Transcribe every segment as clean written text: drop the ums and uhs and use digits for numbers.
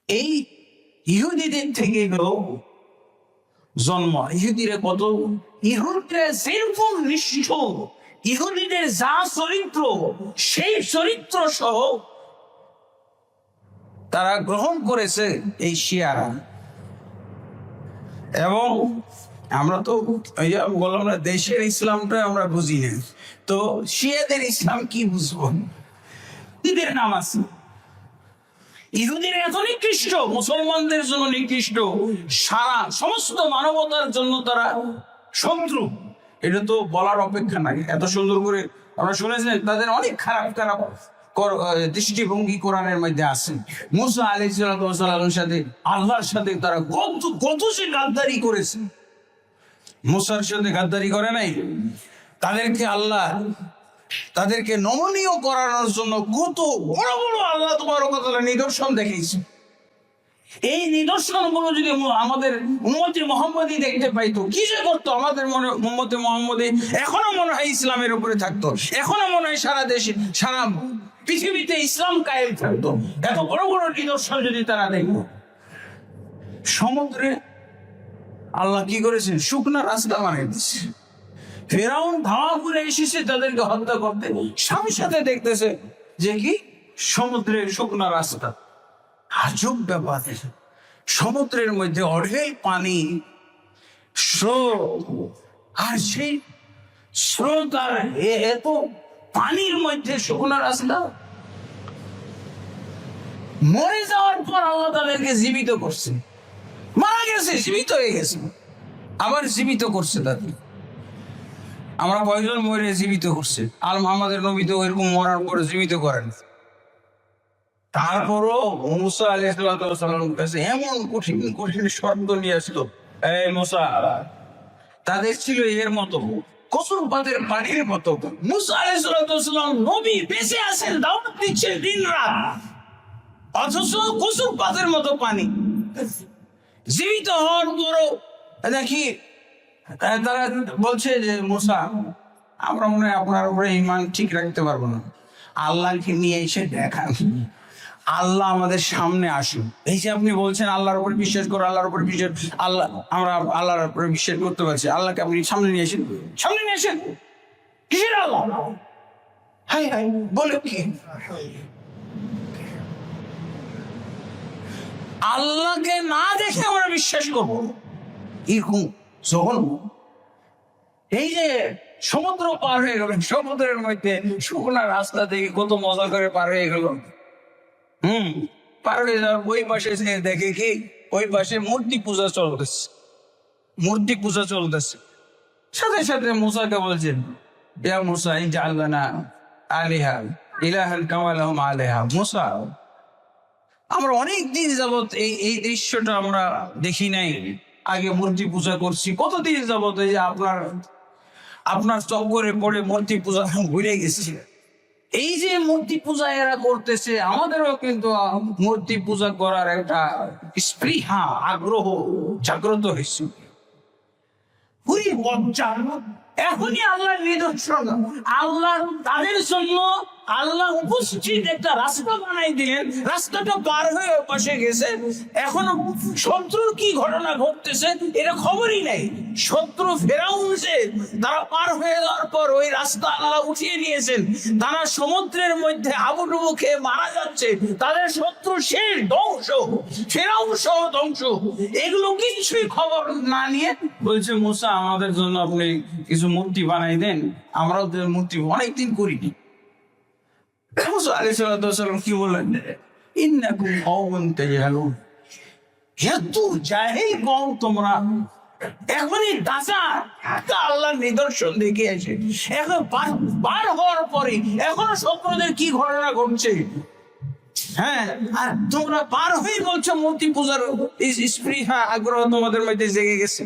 এই ইহুদিদের থেকে গেল জন্ম। ইহুদিরা কত, ইহুদিরা যেরকম নিষ্ঠ, ইহুদিদের যা চরিত্র সেই চরিত্র সহ তারা গ্রহণ করেছে এই শিয়ারা। এবং আমরা তো ওই যে বললাম না, দেশের ইসলামটা আমরা বুঝি না, তো শিয়াদের ইসলাম কি বুঝবো? ইহুদিদের নাম আছে, ইহুদিরা এত নিকৃষ্ট, মুসলমানদের জন্য নিকৃষ্ট, সারা সমস্ত মানবতার জন্য তারা শত্রু। এটা তো বলার অপেক্ষা নাই। এত সুন্দর করে আমরা শুনেছি তাদের অনেক খারাপ খারাপ দৃষ্টিভঙ্গি কোরআনের মধ্যে আছে। মুসা আলাইহিস সালামের সাথে, আল্লাহর সাথে তারা কত সে গাদ্দারি করেছে। মুসার সাথে গাদ্দারি করে নাই, তাদেরকে আল্লাহ তাদেরকে নমনীয় করানোর জন্য কত বড় বড় আল্লাহ তাবারক ওয়া তাআলা নিদর্শন দেখিয়েছে। এই নিদর্শনগুলো যদি আমাদের উম্মতে মুহাম্মদী দেখতে পাইতো, কি যে করতো আমাদের মনে, উম্মতে মুহাম্মদী এখনো মনে হয় ইসলামের উপরে থাকতো, এখনো মনে হয় সারা দেশে সারা পৃথিবীতে ইসলাম কায়েম থাকতো। এত বড় বড় নিদর্শন যদি তারা দেখতো। সমুদ্রে আল্লাহ কি করেছেন? শুকনা রাস্তা বানিয়ে দিচ্ছে। ফেরাউন ধাওয়া করে এসেছে তাদেরকে হত্যা করতে, সাথে সাথে দেখতেছে যে কি সমুদ্রের শুকনা রাস্তা। আজব ব্যাপার, সমুদ্রের মধ্যে অঢেল পানি, স্রোত, আর সেই স্রোত আর এত পানির মধ্যে শুকনা রাস্তা। মরে যাওয়ার পর আল্লাহ তাদেরকে জীবিত করছে। মারা গেছে, জীবিত হয়ে গেছে, আবার জীবিত করছে তাদের। আমরা কয়েকজন মরে জীবিত করছে, আর আমাদের নবী তো এরকম মরার পরে জীবিত করেন। তারপরও মুসা আলাইহিস সালামের কাছে এমন কঠিন কঠিন শব্দ নিয়ে আসলো, এই মুসা, তাদের ছিল এর মতো কসুর পাতের পানির মতো। মুসা আলাইহিস সালাম নবী, বেঁচে আছেন, দাওয়াত দিচ্ছেন দিন রাত, অথচ কসুর পাতের মতো পানি। জীবিত হওয়ার পরও দেখি তারা বলছে যে মুসা, আমরা মনে হয় আপনার উপরে ঈমান ঠিক রাখতে পারবো না, আল্লাহকে নিয়ে এসে দেখান, আল্লাহ আমাদের সামনে আসুন। এই যে আপনি বলছেন আল্লাহর উপর বিশ্বাস করো, আল্লাহর উপর বিশ্বাস, আল্লাহ, আমরা আল্লাহর উপরে বিশ্বাস করতে পারছি, আল্লাহকে আপনি সামনে নিয়ে আসেন, সামনে নিয়ে আসেন। কিসের আল্লাহ? হাই হাই বলে কি আল্লাহকে না দেখে আমরা বিশ্বাস করবো? এরকম যখন এই যে সমুদ্র পার হয়ে গেল, সমুদ্রের মধ্যে শুকনা রাস্তা থেকে কত মজা করে পার হয়ে গেল। পার হয়ে যাওয়ার ওই পাশে দেখে কি, ওই পাশে মূর্তি পূজা চলতেছে, মূর্তি পূজা চলতেছে। সাথে সাথে মুসাকে বলছেন, ইয়া মুসা ইজআল লানা আলিহা ইলাহান কামা লাহুম আলিহা। মুসা, আমরা অনেক দিন যাবত এই দৃশ্যটা আমরা দেখি নাই, আগে মূর্তি পূজা করছি কতদিন যাবত, এই যে আপনার চক্করে পড়ে মূর্তি পূজা ভুলে গেছি। এই যে মূর্তি পূজা এরা করতেছে, আমাদেরও কিন্তু মূর্তি পূজা করার একটা স্পৃহা, আগ্রহ জাগ্রত হয়েছে। এখনই আল্লাহর নিদর্শন, আল্লাহ তাদের জন্য আল্লাহ উপস্থিত একটা রাস্তা বানাই দিলেন, রাস্তাটা পার হয়ে পাশে গেছে। এখনো শত্রুর কি ঘটনা ঘটতেছে এটা খবরই নেই। শত্রু ফেরাউন যে তারা পার হয়ে যাওয়ার পর ওই রাস্তা আল্লাহ উঠিয়ে নিয়েছেন, তারা সমুদ্রের মধ্যে হাবুডুবু খেয়ে মারা যাচ্ছে, তাদের শত্রু শেষ, ধ্বংস, ফেরাউন সহ ধ্বংস। এগুলো কিছুই খবর না নিয়ে বলছে মুসা, আমাদের জন্য আপনি কিছু মূর্তি বানাই দেন, আমরাও মূর্তি অনেকদিন করিনি। মুসা আলাইহিস সালাম কি বললেন? ইন্নাকুম কওমুন তাজহালুন, এত জাহিল কওম তোমরা। এখনই দাসা আল্লাহর নিদর্শন দেখে আসে, এখন পার হওয়ার পরে এখনো শত্রুদের কি ঘটনা ঘটছে। হ্যাঁ, আর তোমরা পার হয়ে বলছো মূর্তি পূজার স্পৃহা, আগ্রহ তোমাদের মধ্যে জেগে গেছে।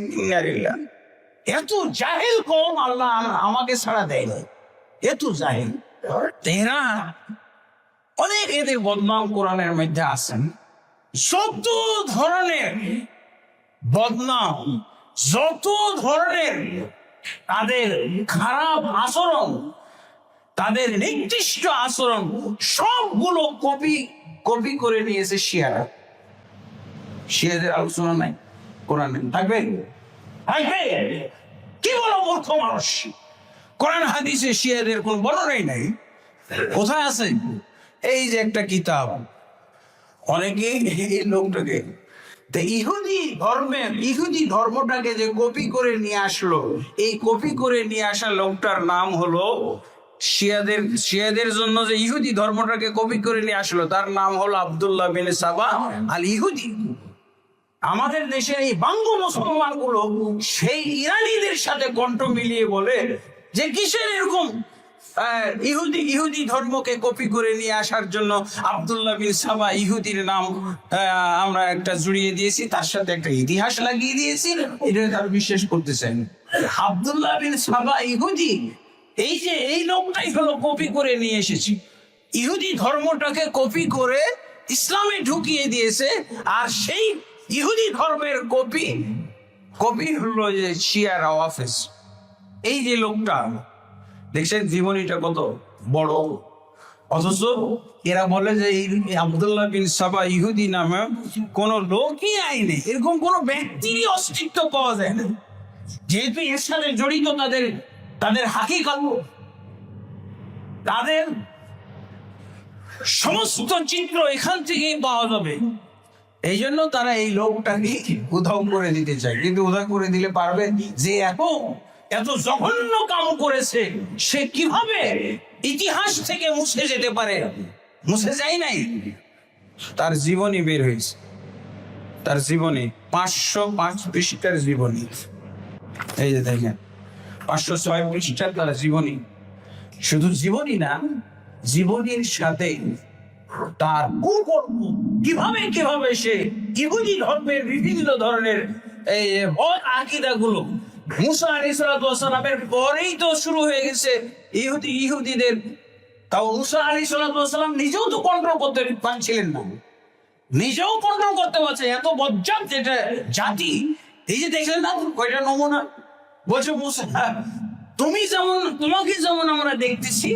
এত জাহিল কওম আল্লাহ আমাকে ছাড়া দেয় না, এত জাহিল। এরা অনেক, এদের বদনাম কোরআনের মধ্যে আছেন। যত ধরনের বদনাম, যত ধরনের তাদের খারাপ আচরণ, তাদের নির্দিষ্ট আচরণ, সবগুলো কপি করে নিয়েছে শিয়ারা। শিয়াদের আলোচনা নাই কোরআনে? থাকবে? থাকবে? কি বলো মূর্খ মানুষ, কোরআন হাদিসে শিয়াদের কোন বর্ণনাই নাই। কোথায় আছে? এই যে একটা কিতাব, অনেকে এই লোকটাকে ইহুদি ধর্মটাকে যে কপি করে নিয়ে আসলো, এই কপি করে নিয়ে আসা লোকটার নাম হলো শিয়াদের জন্য যে ইহুদি ধর্মটাকে কপি করে নিয়ে আসলো, তার নাম হলো আব্দুল্লাহ বিন সাবা আল ইহুদি। আমাদের দেশের এই বাঙ্গ মুসলমান গুলো সেই ইরানিদের সাথে কণ্ঠ মিলিয়ে বলে যে কিসের এরকম ইহুদি ধর্মকে কপি করে নিয়ে আসার জন্য আব্দুল্লাহ বিন সাবা ইহুদির নাম আমরা একটা জুড়িয়ে দিয়েছি, তার সাথে একটা ইতিহাস লাগিয়ে দিয়েছি, এটা তারা বিশ্বাস করতেছেন। আব্দুল্লাহ বিন সাবা ইহুদি, এই যে এই লোকটাই হলো কপি করে নিয়ে এসেছি, ইহুদি ধর্মটাকে কপি করে ইসলামে ঢুকিয়ে দিয়েছে। আর সেই ইহুদি ধর্মের কপি হলো যে শিয়া রাওয়াফেজ। এই যে লোকটা দেখছেন জীবনীটা কত বড়, অথচ এরা বলে যে এই আব্দুল্লাহ বিন সাবা ইহুদি নামে কোন লোকই আইনে, এরকম কোন ব্যক্তিরই অস্তিত্ব পাওয়া যায় না। যেহেতু এর সাথে জড়িত তাদের হাকিকত, তাদের সমস্ত চিত্র এখান থেকেই পাওয়া যাবে। এই জন্য তারা এই লোকটাকে উধাও করে দিতে চায়, কিন্তু উধাও করে দিলে পারবে যে এত জঘন্য কাম করেছে সে কিভাবে ইতিহাস থেকে মুছে যেতে পারে? মুছে যায় নাই। তার জীবনী বের হয়েছে, তার জীবনী 505 পৃষ্ঠার জীবনী। এই যে দেখেন 506 পৃষ্ঠার তার জীবনী। শুধু জীবনী না, জীবনীর সাথে তার কুকর্ম, কিভাবে সে ইহুদি ধর্মের বিভিন্ন ধরনের এই আকীদা গুলো, মুসা আলাইহিস সালামের পরেই তো শুরু হয়ে গেছে ইহুদিদের। তাও মুসা আলাইহিস সালাম নিজেও তো কন্ট্রোল করতে পারছিলেন না, নিজেও কন্ট্রোল করতে পারছে। এত বজ্জাত যেটা জাতি, এই যে দেখলেন না কয়টা নমুনা। বলছে মুসা, তোমাকে যেমন আমরা দেখতেছি,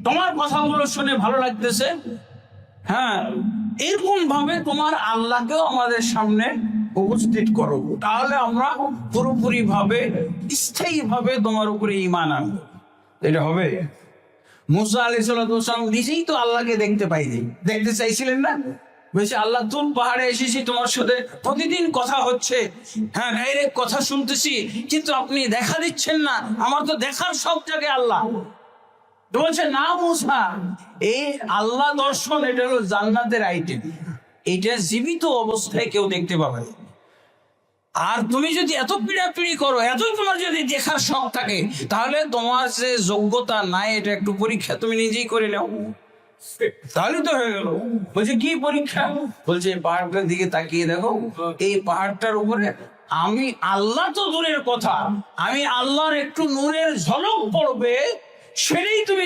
তোমার কথাগুলো শুনে ভালো লাগতেছে, হ্যাঁ এরকম ভাবে তোমার আল্লাহকেও আমাদের সামনে উপস্থিত করো, তাহলে আমরা পুরোপুরি ভাবে স্থায়ী ভাবে তোমার উপরে ঈমান আনবো। এটা হবে? মুসা আলাইহিস সালাম নিজেই তো আল্লাহকে দেখতে চাইছিলেন না। বলছে আল্লাহ, তুল পাহাড়ে এসেছি, তোমার সাথে প্রতিদিন কথা হচ্ছে, হ্যাঁ ডাইরেক্ট কথা শুনতেছি, কিন্তু আপনি দেখা দিচ্ছেন না, আমার তো দেখার সব জায়গায় আল্লাহ। বলছে না মুসা, এই আল্লাহ দর্শন এটা হলো জান্নাতের আইটেম, এটা জীবিত অবস্থায় কেউ দেখতে পাবে। আর তুমি যদি এত পিড়াপিড়ি করো, এতই তোমার যদি দেখার শখ থাকে, তাহলে তোমার যে যোগ্যতা নাই এটা একটু পরীক্ষা তুমি নিজেই করে নাও, তাহলে তো হয়ে গেল। বলছে কি পরীক্ষা? বলছে পাহাড়টার দিকে তাকিয়ে দেখো, এই পাহাড়টার উপরে আমি আল্লাহ তো দূরের কথা, আমি আল্লাহর একটু নূরের ঝলক পড়বে, সেটাই তুমি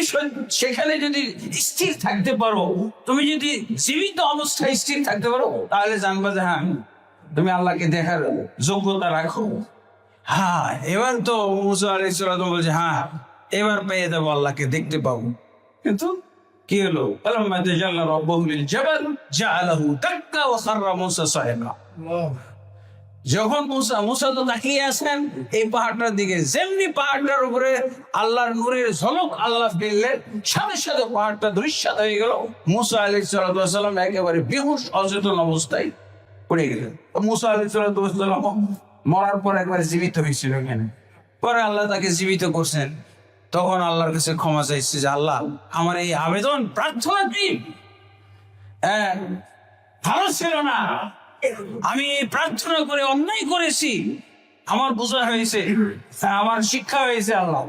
সেখানে যদি স্থির থাকতে পারো, তুমি যদি জীবিত অবস্থায় স্থির থাকতে পারো, তাহলে জানবা যে হ্যাঁ তুমি আল্লাহকে দেখার যোগ্যতা রাখো। হ্যাঁ এবার তো মুসা আলাইহিস সালাম বলছে হ্যাঁ এবার পেয়ে যাবো, আল্লাহকে দেখতে পাবো। কিন্তু কি হলো? ফালাম্মা তাজাল্লা রাব্বুহু লিল জাবাল জাআলাহু দাক্কা ওয়া খাররা মুসা সাইকা। যখন মুসা তো তাকিয়ে আছেন এই পাহাড়টার দিকে, যেমনি পাহাড়টার উপরে আল্লাহর নূরের ঝলক আল্লাহ ফেললেন, সাথে সাথে পাহাড়টা দৃশ্যত হয়ে গেল। মুসা আলাইহিস সালাম একেবারে বেহুশ অচেতন অবস্থায় পড়ে গেলেন। মুসা আলাইহিস সালাম মরার পর একবারে জীবিত হয়েছিল এখানে, পরে আল্লাহ তাকে জীবিত করছেন। তখন আল্লাহর কাছে ক্ষমা চাইছে যে আল্লাহ, আমার এই আবেদন প্রার্থনাটি ভালো ছিল না, আমি প্রার্থনা করে অন্যায় করেছি, আমার বোঝা হয়েছে, আমার শিক্ষা হয়েছে আল্লাহ।